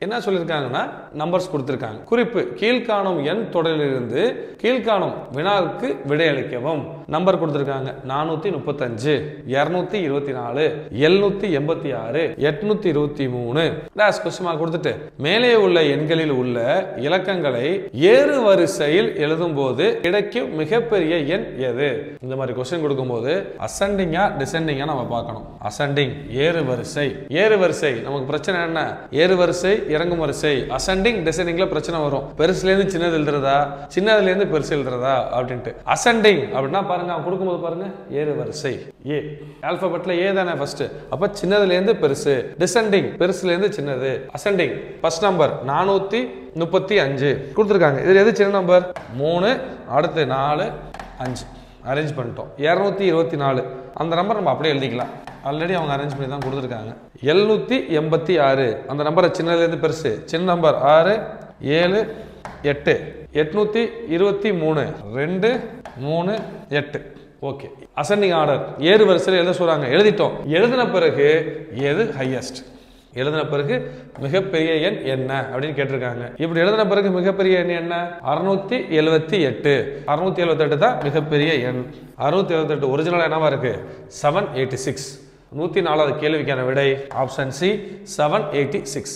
என்ன சொல்லியிருக்காங்கன்னா நம்பர்ஸ் கொடுத்திருக்காங்க. குறிப்பு: கீழ்காணும் எண் தொடரிலிருந்து கீழ்காணும் வினாவுக்கு விடையளிக்கவும். நம்பர் கொடுத்திருக்காங்க 435, 224, 786, 823. டாஸ் கொஸ்டின் மார்க் கொடுத்துட்டு மேலே உள்ள எண்களில் உள்ள இலக்கங்களை ஏறு வரிசையில் எழுதும் போது கிடைக்கும் மிகப்பெரிய எண் எது? இந்த மாதிரி கொஸ்டின் கொடுக்கும்போது அசெண்டிங்கா டிசெண்டிங்கா நம்ம பார்க்கணும். அசெண்டிங் ஏறு வரிசை. ஏறு வரிசை நமக்கு பிரச்சனை என்ன? ஏறு வரிசை இறங்கும் வரிசை. அசெண்டிங் டிசெண்டிங்ல பிரச்சனை வரும். பெருசுல இருந்து சின்னது எழுதுறதா, சின்னதுல இருந்து பெருசு எழுதுறதா அப்படின்ட்டு. அசெண்டிங் அப்படின்னா பாருங்க, அவன் கொடுக்கும்போது பாருங்க ஏறு வரிசை ஏ, ஆல்பபெட்ல ஏ தானே ஃபர்ஸ்ட், அப்ப சின்னதுல இருந்து பெருசு. டிசெண்டிங் பெருசுல இருந்து சின்னது. அசெண்டிங் ஃபர்ஸ்ட் நம்பர் 435 கொடுத்துருக்காங்க. இதுல எது சின்ன நம்பர்? 3, அடுத்து 4, 5 அரேஞ்ச் பண்ணிட்டோம். 224 அந்த நம்பர் நம்ம அப்படியே எழுதிக்கலாம். ஆல்ரெடி அவங்க அரேஞ்ச் பண்ணி தான் கொடுத்துருக்காங்க. 786 அந்த நம்பரை சின்னதுலேருந்து பெருசு. சின்ன நம்பர் 6, 7, 8, 823 2, 3, 8. ஓகே, அசெண்டிங் ஆர்டர் ஏறு வரிசையில் எழுத சொல்றாங்க. எழுதிட்டோம். எழுதின பிறகு எது ஹையஸ்ட், எழுதின பிறகு மிகப்பெரிய எண் என்ன அப்படின்னு கேட்டிருக்காங்க. இப்படி எழுதின பிறகு மிகப்பெரிய எண் என்ன? 678. 678 தான் மிகப்பெரிய எண். 678 ஒரிஜினல் என்னவா இருக்கு? 786. 104வது கேள்விக்கான விடை ஆப்ஷன் சி 786.